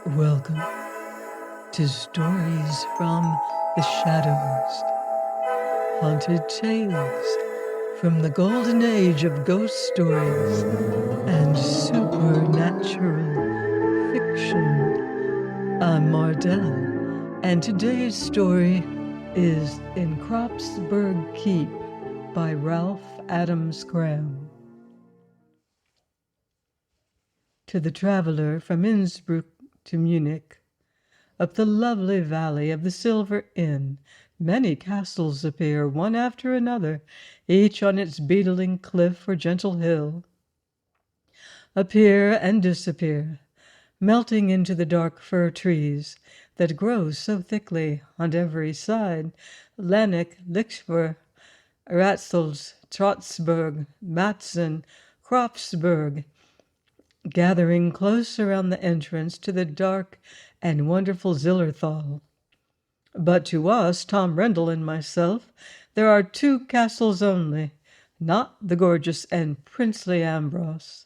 Welcome to Stories from the Shadows, haunted tales from the golden age of ghost stories and supernatural fiction. I'm Mardell, and today's story is In Kropsberg Keep by Ralph Adams Cram. To the traveler from Innsbruck to Munich, up the lovely valley of the Silver Inn, many castles appear, one after another, each on its beetling cliff or gentle hill. Appear and disappear, melting into the dark fir trees that grow so thickly on every side. Lanik, Lichver, Ratzels, Trotzberg, Matzen, Kropsberg, gathering close around the entrance to the dark and wonderful Zillerthal. But to us, Tom Rendel and myself, there are two castles only, not the gorgeous and princely Ambros,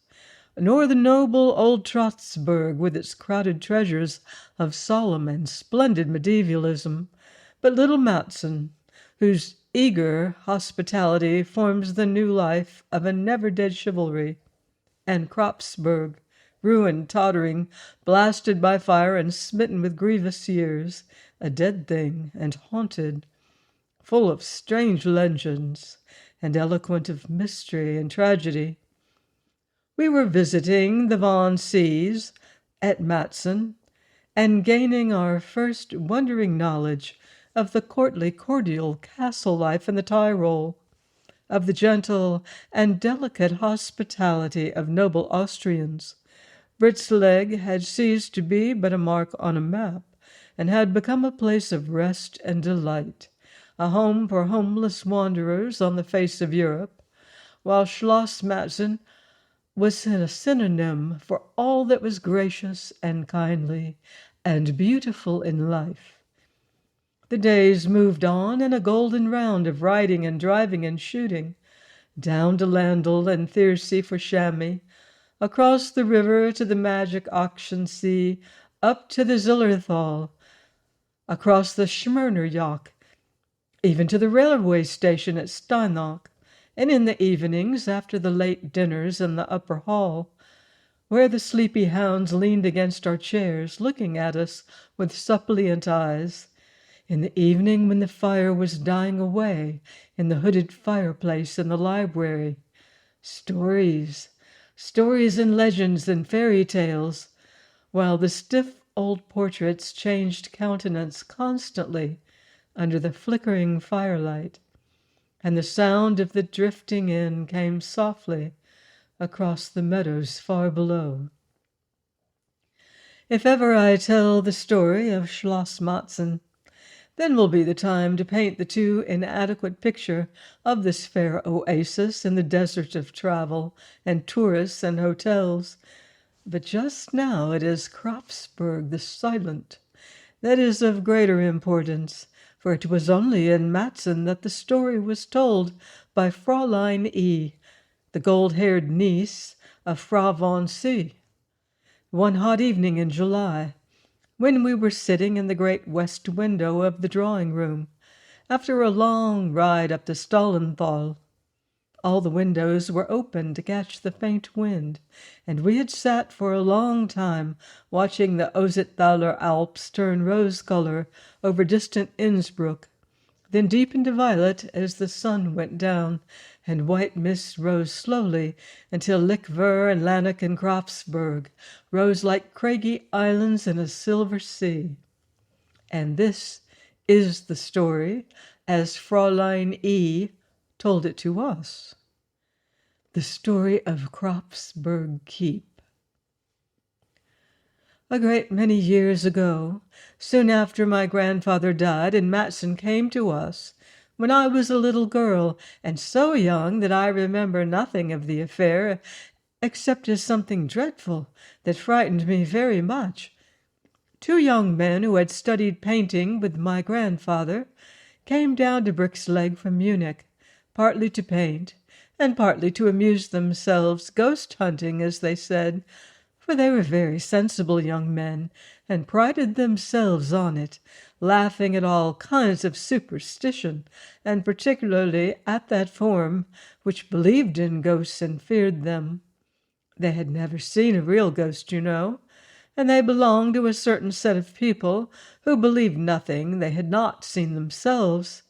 nor the noble old Trotzberg with its crowded treasures of solemn and splendid medievalism, but little Matzen, whose eager hospitality forms the new life of a never-dead chivalry, and Kropsberg, ruined, tottering, blasted by fire and smitten with grievous years, a dead thing and haunted, full of strange legends and eloquent of mystery and tragedy. We were visiting the Von Sees at Matzen and gaining our first wondering knowledge of the courtly, cordial castle life in the Tyrol, of the gentle and delicate hospitality of noble Austrians. Britzleg had ceased to be but a mark on a map, and had become a place of rest and delight, a home for homeless wanderers on the face of Europe, while Schloss Matzen was a synonym for all that was gracious and kindly and beautiful in life. The days moved on in a golden round of riding and driving and shooting, down to Landl and Thiersee for chamois, across the river to the magic auction sea, up to the Zillerthal, across the Schmernerjoch, even to the railway station at Steinach, and in the evenings, after the late dinners in the upper hall, where the sleepy hounds leaned against our chairs, looking at us with suppliant eyes, in the evening when the fire was dying away in the hooded fireplace in the library, stories and legends and fairy tales, while the stiff old portraits changed countenance constantly under the flickering firelight, and the sound of the drifting in came softly across the meadows far below. If ever I tell the story of Schloss Matzen, then will be the time to paint the too inadequate picture of this fair oasis in the desert of travel and tourists and hotels. But just now it is Kropsberg the Silent that is of greater importance, for it was only in Matzen that the story was told by Fräulein E., the gold-haired niece of Frau von C., one hot evening in July, when we were sitting in the great west window of the drawing-room, after a long ride up to Stahlenthal. All the windows were open to catch the faint wind, and we had sat for a long time watching the Ositthaler Alps turn rose-color over distant Innsbruck, then deep into violet as the sun went down, and white mists rose slowly until Lichver and Lanik and Kropsberg rose like craggy islands in a silver sea. And this is the story as Fräulein E. told it to us. The story of Kropsberg Keep. A great many years ago, soon after my grandfather died and Matzen came to us, when I was a little girl, and so young that I remember nothing of the affair, except as something dreadful that frightened me very much, two young men who had studied painting with my grandfather came down to Brixleg from Munich, partly to paint, and partly to amuse themselves, ghost hunting, as they said, for they were very sensible young men, and prided themselves on it, laughing at all kinds of superstition, and particularly at that form which believed in ghosts and feared them. They had never seen a real ghost, you know, and they belonged to a certain set of people who believed nothing they had not seen themselves,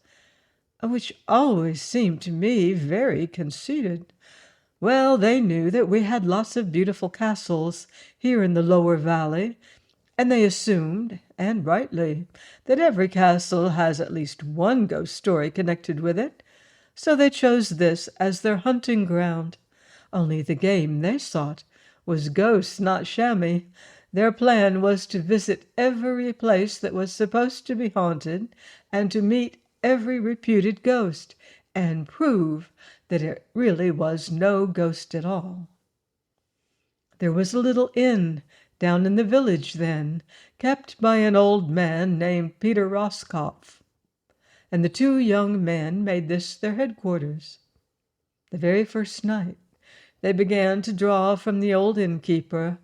which always seemed to me very conceited. Well, they knew that we had lots of beautiful castles here in the lower valley, and they assumed, and rightly, that every castle has at least one ghost story connected with it, so they chose this as their hunting ground. Only the game they sought was ghosts, not chamois. Their plan was to visit every place that was supposed to be haunted, and to meet every reputed ghost, and prove that it really was no ghost at all. There was a little inn down in the village then, kept by an old man named Peter Roskopf, and the two young men made this their headquarters. The very first night they began to draw from the old innkeeper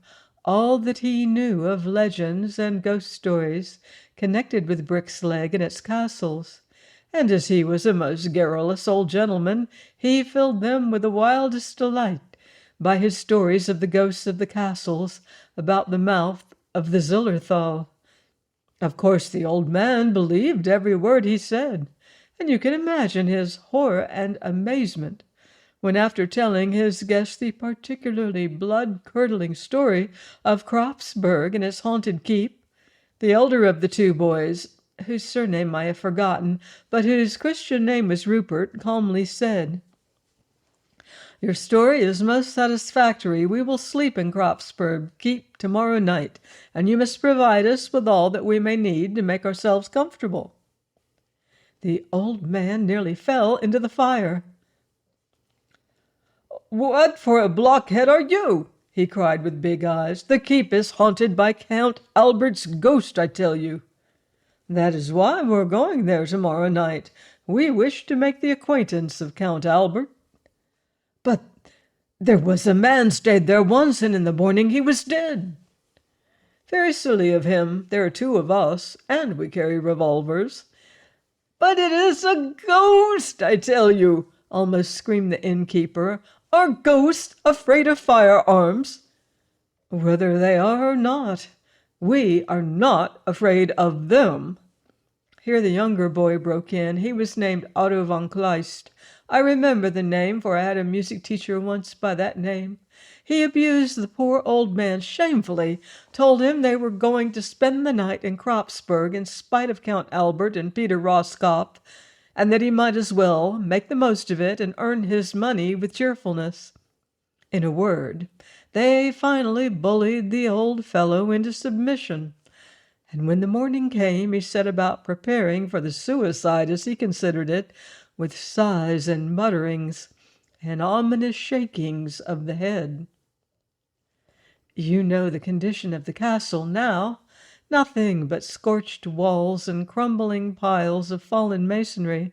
all that he knew of legends and ghost stories connected with Brixleg and its castles, and as he was a most garrulous old gentleman, he filled them with the wildest delight by his stories of the ghosts of the castles about the mouth of the Zillerthal. Of course the old man believed every word he said, and you can imagine his horror and amazement when, after telling his guest the particularly blood-curdling story of Kropsberg and its haunted keep, the elder of the two boys, whose surname I have forgotten, but whose Christian name was Rupert, calmly said, "Your story is most satisfactory. We will sleep in Kropsberg keep tomorrow night, and you must provide us with all that we may need to make ourselves comfortable." The old man nearly fell into the fire. "What for a blockhead are you?" he cried with big eyes. "The keep is haunted by Count Albert's ghost, I tell you." "That is why we're going there tomorrow night. We wish to make the acquaintance of Count Albert." "But there was a man stayed there once, and in the morning he was dead." "Very silly of him. There are two of us, and we carry revolvers." "But it is a ghost, I tell you," almost screamed the innkeeper. "Are ghosts afraid of firearms?" "Whether they are or not, we are not afraid of them." Here the younger boy broke in. He was named Otto von Kleist. I remember the name, for I had a music teacher once by that name. He abused the poor old man shamefully, told him they were going to spend the night in Kropsberg in spite of Count Albert and Peter Roskopf, and that he might as well make the most of it and earn his money with cheerfulness. In a word, they finally bullied the old fellow into submission, and when the morning came he set about preparing for the suicide, as he considered it, with sighs and mutterings and ominous shakings of the head. You know the condition of the castle now. Nothing but scorched walls and crumbling piles of fallen masonry.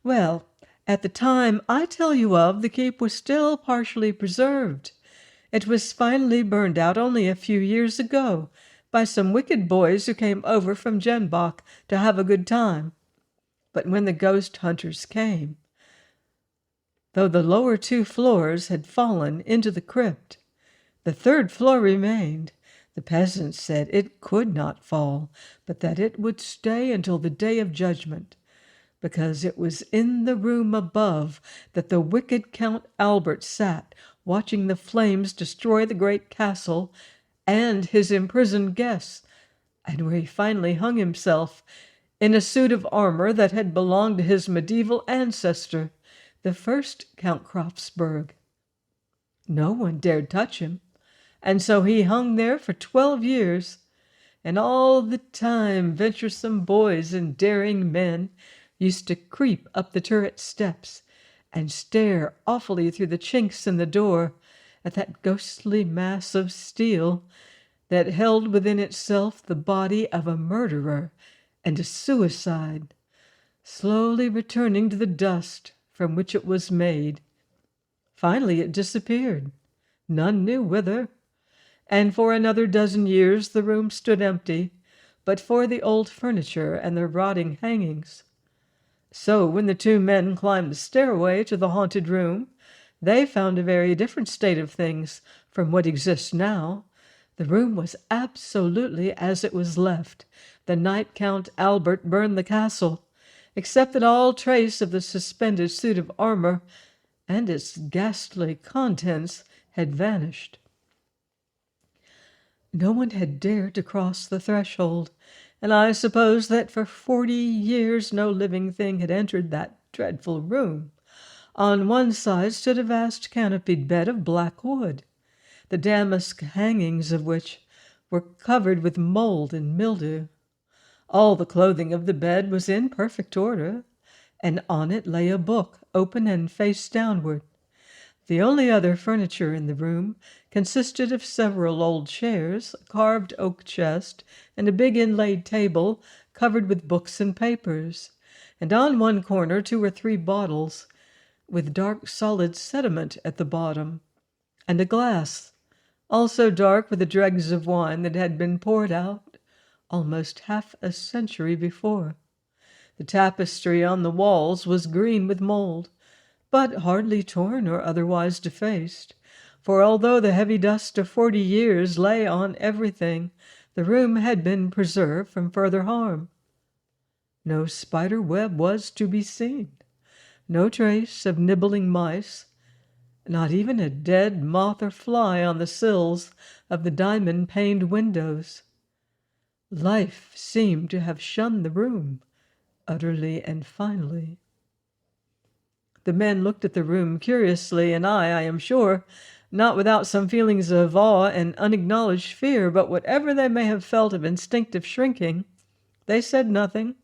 Well, at the time I tell you of, the keep was still partially preserved. It was finally burned out only a few years ago by some wicked boys who came over from Jenbach to have a good time. But when the ghost hunters came, though the lower two floors had fallen into the crypt, the third floor remained. The peasants said it could not fall, but that it would stay until the day of judgment, because it was in the room above that the wicked Count Albert sat, watching the flames destroy the great castle and his imprisoned guests, and where he finally hung himself in a suit of armor that had belonged to his medieval ancestor, the first Count Kropsberg. No one dared touch him, and so he hung there for 12 years, and all the time venturesome boys and daring men used to creep up the turret steps and stare awfully through the chinks in the door at that ghostly mass of steel that held within itself the body of a murderer and a suicide, slowly returning to the dust from which it was made. Finally it disappeared, none knew whither, and for another dozen years the room stood empty, but for the old furniture and the rotting hangings. So when the two men climbed the stairway to the haunted room, they found a very different state of things from what exists now. The room was absolutely as it was left the night Count Albert burned the castle, except that all trace of the suspended suit of armor and its ghastly contents had vanished. No one had dared to cross the threshold, and I suppose that for 40 years no living thing had entered that dreadful room. On one side stood a vast canopied bed of black wood, the damask hangings of which were covered with mold and mildew. All the clothing of the bed was in perfect order, and on it lay a book, open and face downward. The only other furniture in the room consisted of several old chairs, a carved oak chest, and a big inlaid table covered with books and papers, and on one corner 2 or 3 bottles, with dark solid sediment at the bottom, and a glass, also dark with the dregs of wine that had been poured out almost half a century before. The tapestry on the walls was green with mold, but hardly torn or otherwise defaced, for although the heavy dust of 40 years lay on everything, the room had been preserved from further harm. No spider web was to be seen, no trace of nibbling mice, not even a dead moth or fly on the sills of the diamond-paned windows. Life seemed to have shunned the room, utterly and finally. The men looked at the room curiously, and I am sure, not without some feelings of awe and unacknowledged fear, but whatever they may have felt of instinctive shrinking, they said nothing,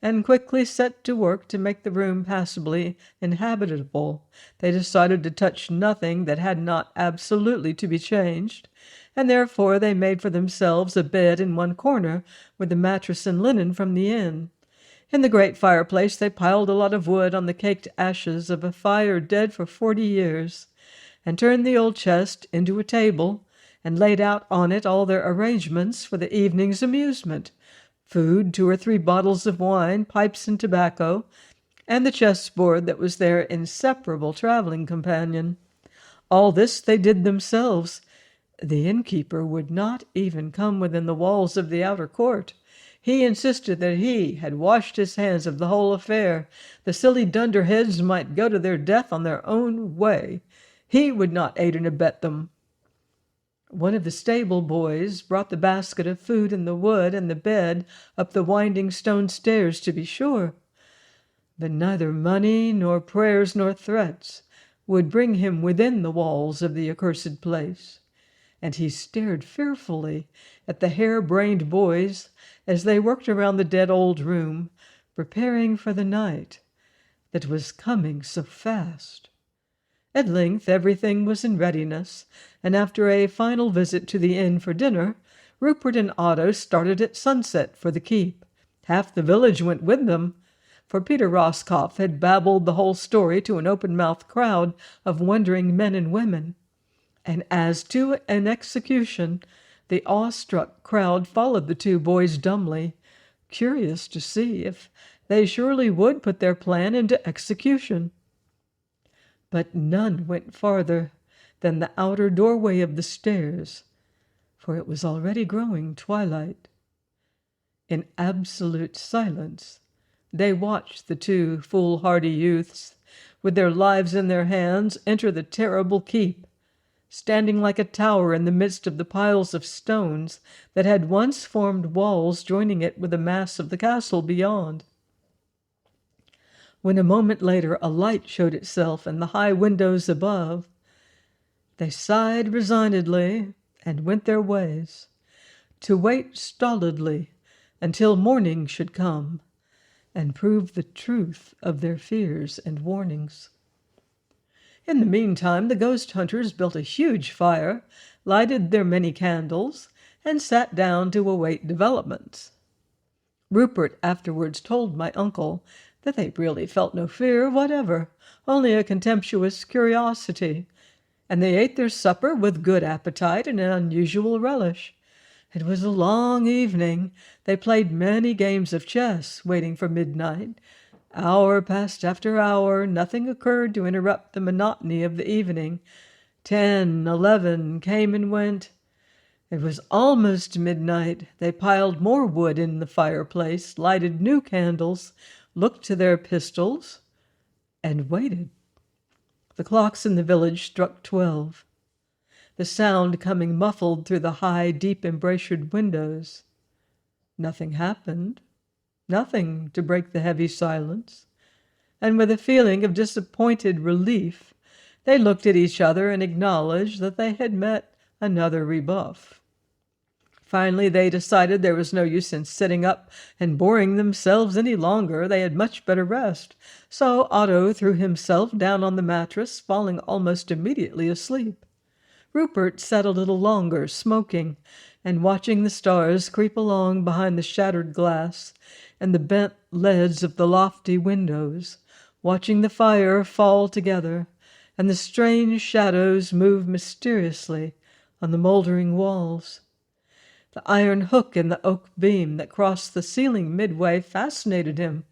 and quickly set to work to make the room passably inhabitable. They decided to touch nothing that had not absolutely to be changed, and therefore they made for themselves a bed in one corner with a mattress and linen from the inn. In the great fireplace they piled a lot of wood on the caked ashes of a fire dead for 40 years, and turned the old chest into a table, and laid out on it all their arrangements for the evening's amusement: food, 2 or 3 bottles of wine, pipes and tobacco, and the chessboard that was their inseparable traveling companion. All this they did themselves. The innkeeper would not even come within the walls of the outer court. He insisted that he had washed his hands of the whole affair. The silly dunderheads might go to their death on their own way. He would not aid and abet them. One of the stable boys brought the basket of food and the wood and the bed up the winding stone stairs, to be sure. But neither money nor prayers nor threats would bring him within the walls of the accursed place, and he stared fearfully at the hare-brained boys as they worked around the dead old room, preparing for the night that was coming so fast. At length everything was in readiness, and after a final visit to the inn for dinner, Rupert and Otto started at sunset for the keep. Half the village went with them, for Peter Roscoff had babbled the whole story to an open-mouthed crowd of wondering men and women. And as to an execution, the awestruck crowd followed the 2 boys dumbly, curious to see if they surely would put their plan into execution. But none went farther than the outer doorway of the stairs, for it was already growing twilight. In absolute silence, they watched the 2 foolhardy youths, with their lives in their hands, enter the terrible keep, standing like a tower in the midst of the piles of stones that had once formed walls joining it with the mass of the castle beyond. When a moment later a light showed itself in the high windows above, they sighed resignedly and went their ways, to wait stolidly until morning should come and prove the truth of their fears and warnings. In the meantime, the ghost hunters built a huge fire, lighted their many candles, and sat down to await developments. Rupert afterwards told my uncle that they really felt no fear whatever, only a contemptuous curiosity, and they ate their supper with good appetite and an unusual relish. It was a long evening. They played many games of chess, waiting for midnight. Hour passed after hour. Nothing occurred to interrupt the monotony of the evening. 10, 11 came and went. It was almost midnight. They piled more wood in the fireplace, lighted new candles, looked to their pistols, and waited. The clocks in the village struck 12, the sound coming muffled through the high, deep embrasured windows. Nothing happened, nothing to break the heavy silence, and with a feeling of disappointed relief, they looked at each other and acknowledged that they had met another rebuff. Finally, they decided there was no use in sitting up and boring themselves any longer. They had much better rest. So Otto threw himself down on the mattress, falling almost immediately asleep. Rupert sat a little longer, smoking, and watching the stars creep along behind the shattered glass and the bent leads of the lofty windows, watching the fire fall together and the strange shadows move mysteriously on the moldering walls. The iron hook in the oak beam that crossed the ceiling midway fascinated him,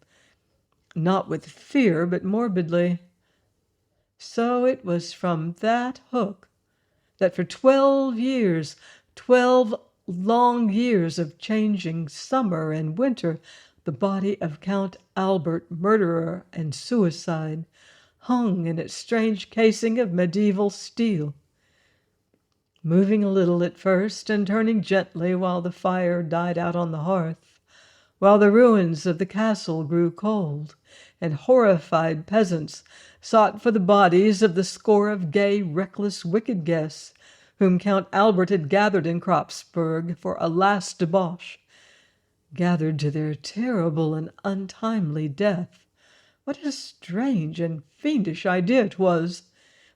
not with fear, but morbidly. So it was from that hook that for 12 years, 12 long years of changing summer and winter, the body of Count Albert, murderer and suicide, hung in its strange casing of medieval steel, moving a little at first and turning gently while the fire died out on the hearth, while the ruins of the castle grew cold, and horrified peasants sought for the bodies of the score of gay, reckless, wicked guests whom Count Albert had gathered in Kropsberg for a last debauch, gathered to their terrible and untimely death. What a strange and fiendish idea it was!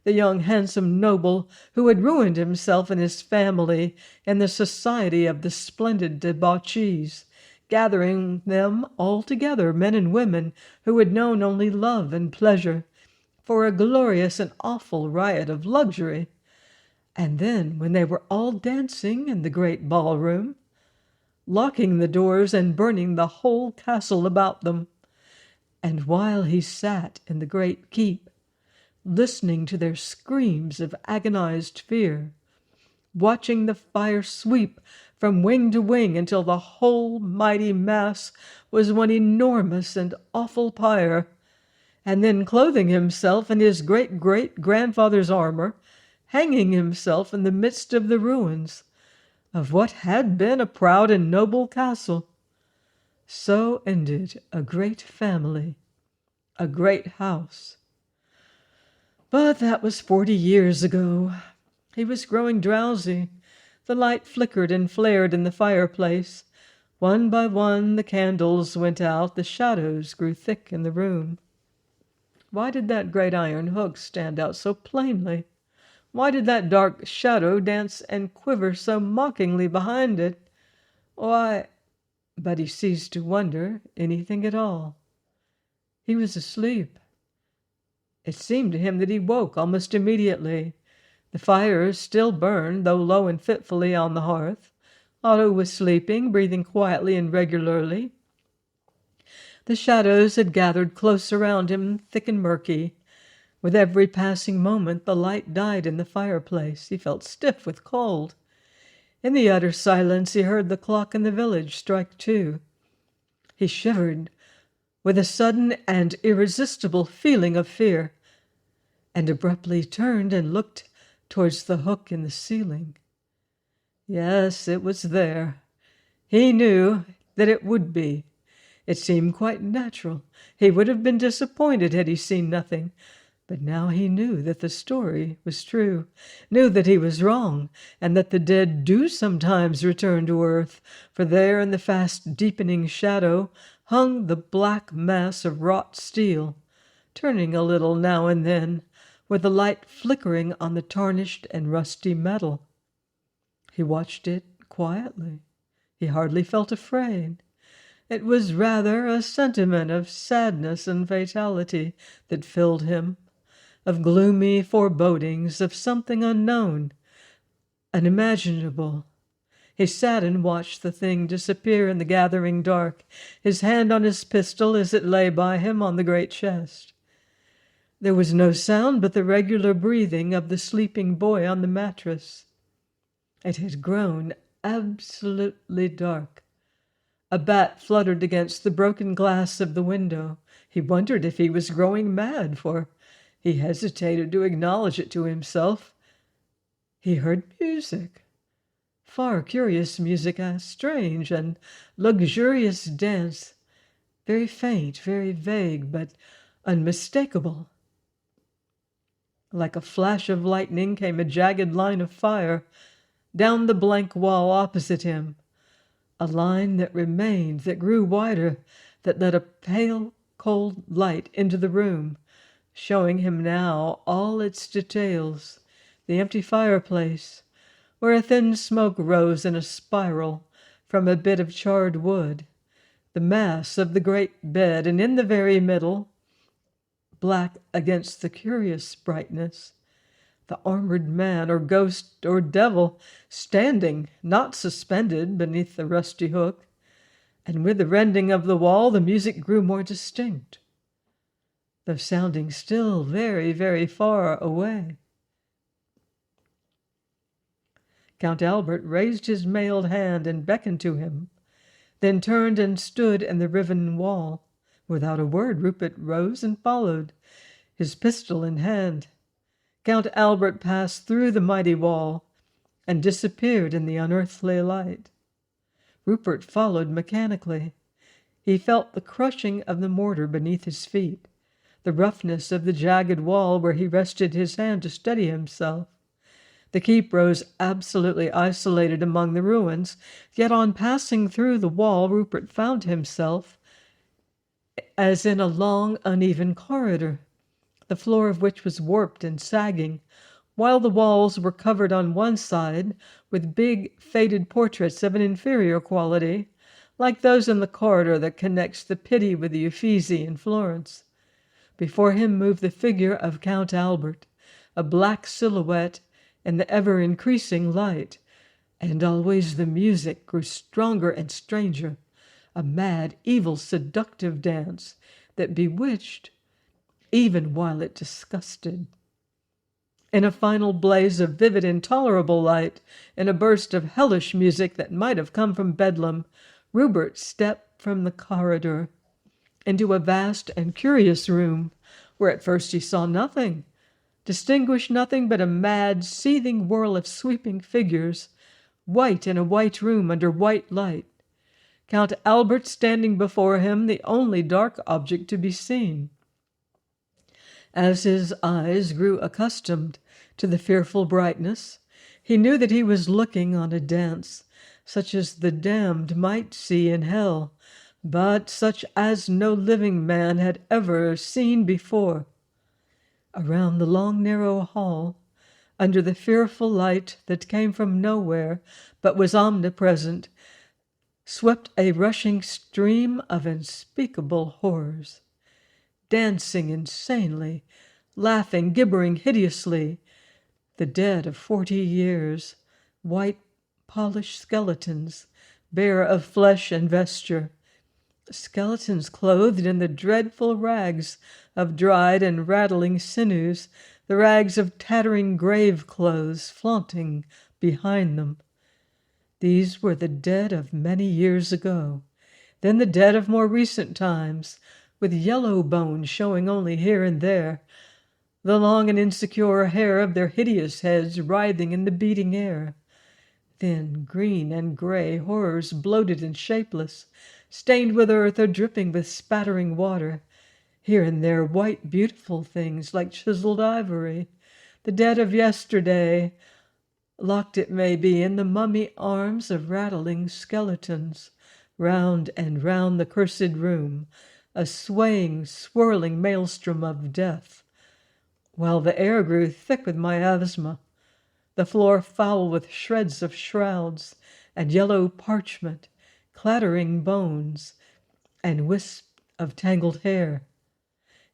The young handsome noble who had ruined himself and his family in the society of the splendid debauchees, gathering them all together, men and women who had known only love and pleasure, for a glorious and awful riot of luxury. And then, when they were all dancing in the great ballroom, locking the doors and burning the whole castle about them, and while he sat in the great keep, listening to their screams of agonized fear, watching the fire sweep from wing to wing until the whole mighty mass was one enormous and awful pyre, and then clothing himself in his great-great-grandfather's armor, hanging himself in the midst of the ruins of what had been a proud and noble castle. So ended a great family, a great house. But that was 40 years ago. He was growing drowsy. The light flickered and flared in the fireplace. One by one the candles went out. The shadows grew thick in the room. Why did that great iron hook stand out so plainly? Why did that dark shadow dance and quiver so mockingly behind it? Why— But he ceased to wonder anything at all. He was asleep. It seemed to him that he woke almost immediately. The fire still burned, though low and fitfully, on the hearth. Otto was sleeping, breathing quietly and regularly. The shadows had gathered close around him, thick and murky. With every passing moment the light died in the fireplace. He felt stiff with cold. In the utter silence he heard the clock in the village strike 2. He shivered with a sudden and irresistible feeling of fear, and abruptly turned and looked towards the hook in the ceiling. Yes, it was there. He knew that it would be. It seemed quite natural. He would have been disappointed had he seen nothing. But now he knew that the story was true, knew that he was wrong, and that the dead do sometimes return to earth, for there in the fast deepening shadow hung the black mass of wrought steel, turning a little now and then, with the light flickering on the tarnished and rusty metal. He watched it quietly. He hardly felt afraid. It was rather a sentiment of sadness and fatality that filled him, of gloomy forebodings of something unknown, unimaginable. He sat and watched the thing disappear in the gathering dark, his hand on his pistol as it lay by him on the great chest. There was no sound but the regular breathing of the sleeping boy on the mattress. It had grown absolutely dark. A bat fluttered against the broken glass of the window. He wondered if he was growing mad, for he hesitated to acknowledge it to himself. He heard music. Far curious music, a strange and luxurious dance, very faint, very vague, but unmistakable. Like a flash of lightning came a jagged line of fire down the blank wall opposite him, a line that remained, that grew wider, that let a pale, cold light into the room, showing him now all its details, the empty fireplace, where a thin smoke rose in a spiral from a bit of charred wood, the mass of the great bed, and in the very middle, black against the curious brightness, the armored man or ghost or devil standing, not suspended, beneath the rusty hook, and with the rending of the wall the music grew more distinct, though sounding still very, very far away. Count Albert raised his mailed hand and beckoned to him, then turned and stood in the riven wall. Without a word, Rupert rose and followed, his pistol in hand. Count Albert passed through the mighty wall and disappeared in the unearthly light. Rupert followed mechanically. He felt the crushing of the mortar beneath his feet, the roughness of the jagged wall where he rested his hand to steady himself. The keep rose absolutely isolated among the ruins, yet on passing through the wall Rupert found himself as in a long, uneven corridor, the floor of which was warped and sagging, while the walls were covered on one side with big, faded portraits of an inferior quality, like those in the corridor that connects the Pitti with the Uffizi in Florence. Before him moved the figure of Count Albert, a black silhouette in the ever-increasing light, and always the music grew stronger and stranger, a mad, evil, seductive dance that bewitched even while it disgusted. In a final blaze of vivid, intolerable light, in a burst of hellish music that might have come from Bedlam, Rupert stepped from the corridor into a vast and curious room, where at first he saw nothing, distinguished nothing but a mad, seething whirl of sweeping figures, white in a white room under white light. Count Albert standing before him, the only dark object to be seen. As his eyes grew accustomed to the fearful brightness, he knew that he was looking on a dance, such as the damned might see in hell, but such as no living man had ever seen before. Around the long, narrow hall, under the fearful light that came from nowhere but was omnipresent, swept a rushing stream of unspeakable horrors. Dancing insanely, laughing, gibbering hideously, the dead of 40 years, white, polished skeletons, bare of flesh and vesture, skeletons clothed in the dreadful rags of dried and rattling sinews, the rags of tattering grave clothes flaunting behind them. These were the dead of many years ago, then the dead of more recent times, with yellow bones showing only here and there, the long and insecure hair of their hideous heads writhing in the beating air. Then green and gray horrors, bloated and shapeless, stained with earth or dripping with spattering water. Here and there white, beautiful things like chiseled ivory, the dead of yesterday, locked it may be in the mummy arms of rattling skeletons, round and round the cursed room, a swaying, swirling maelstrom of death, while the air grew thick with miasma, the floor foul with shreds of shrouds and yellow parchment, clattering bones, and wisps of tangled hair.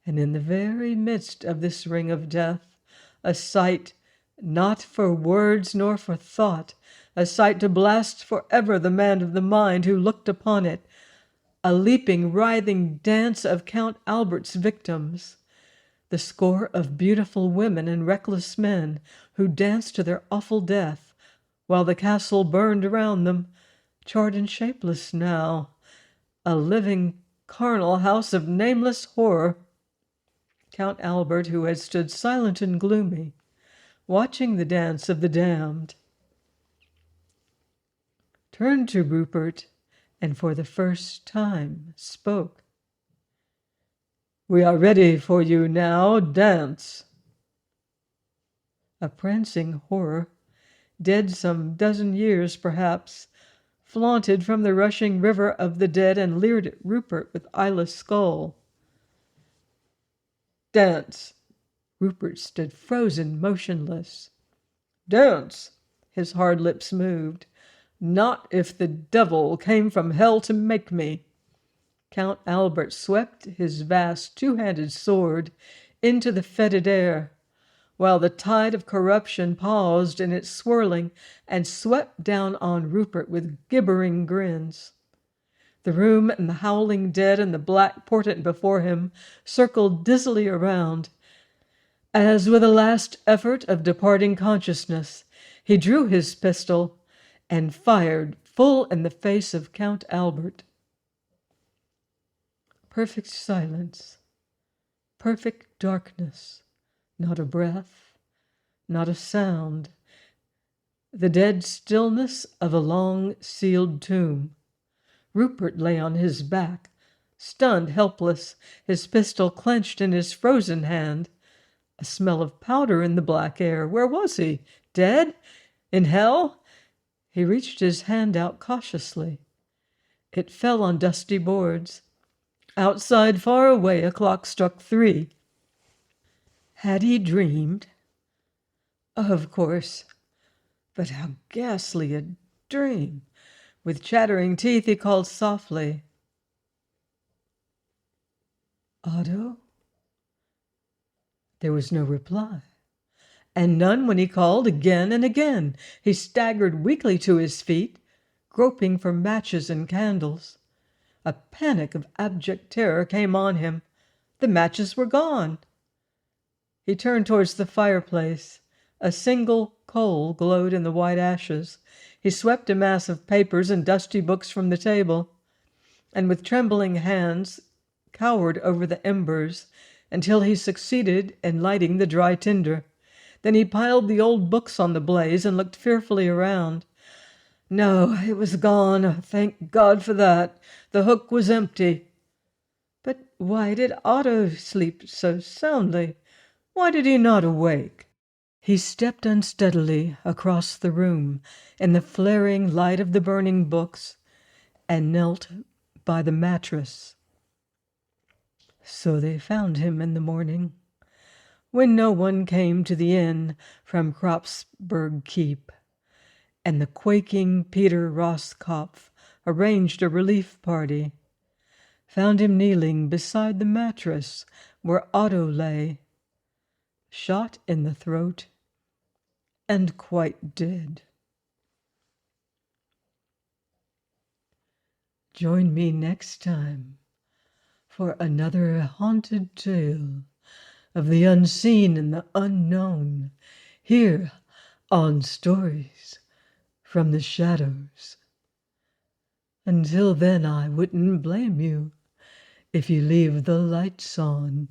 And in the very midst of this ring of death, a sight not for words nor for thought, a sight to blast forever the man of the mind who looked upon it, a leaping, writhing dance of Count Albert's victims, the score of beautiful women and reckless men who danced to their awful death, while the castle burned around them, charred and shapeless now, a living, carnal house of nameless horror. Count Albert, who had stood silent and gloomy, watching the dance of the damned, turned to Rupert and for the first time spoke. "We are ready for you now. Dance." A prancing horror, dead some dozen years perhaps, flaunted from the rushing river of the dead and leered at Rupert with eyeless skull. "Dance." Rupert stood frozen, motionless. "Dance." His hard lips moved. "Not if the devil came from hell to make me." Count Albert swept his vast two-handed sword into the fetid air, while the tide of corruption paused in its swirling and swept down on Rupert with gibbering grins. The room and the howling dead and the black portent before him circled dizzily around, as with a last effort of departing consciousness, he drew his pistol and fired full in the face of Count Albert. Perfect silence, perfect darkness, not a breath, not a sound, the dead stillness of a long sealed tomb. Rupert lay on his back, stunned, helpless, his pistol clenched in his frozen hand. A smell of powder in the black air. Where was he? Dead? In hell? He reached his hand out cautiously. It fell on dusty boards. Outside, far away, a clock struck 3. Had he dreamed? Of course. But how ghastly a dream! With chattering teeth, he called softly, "Otto?" There was no reply, and none when he called again and again. He staggered weakly to his feet, groping for matches and candles. A panic of abject terror came on him. The matches were gone. He turned towards the fireplace. A single coal glowed in the white ashes. He swept a mass of papers and dusty books from the table, and with trembling hands cowered over the embers until he succeeded in lighting the dry tinder. Then he piled the old books on the blaze and looked fearfully around. No, it was gone. Thank God for that. The hook was empty. But why did Otto sleep so soundly? Why did he not awake? He stepped unsteadily across the room in the flaring light of the burning books and knelt by the mattress. So they found him in the morning, when no one came to the inn from Kropsberg keep, and the quaking Peter Roskopf arranged a relief party. Found him kneeling beside the mattress where Otto lay, shot in the throat and quite dead. Join me next time for another haunted tale of the unseen and the unknown, here on Stories from the Shadows. Until then, I wouldn't blame you if you leave the lights on.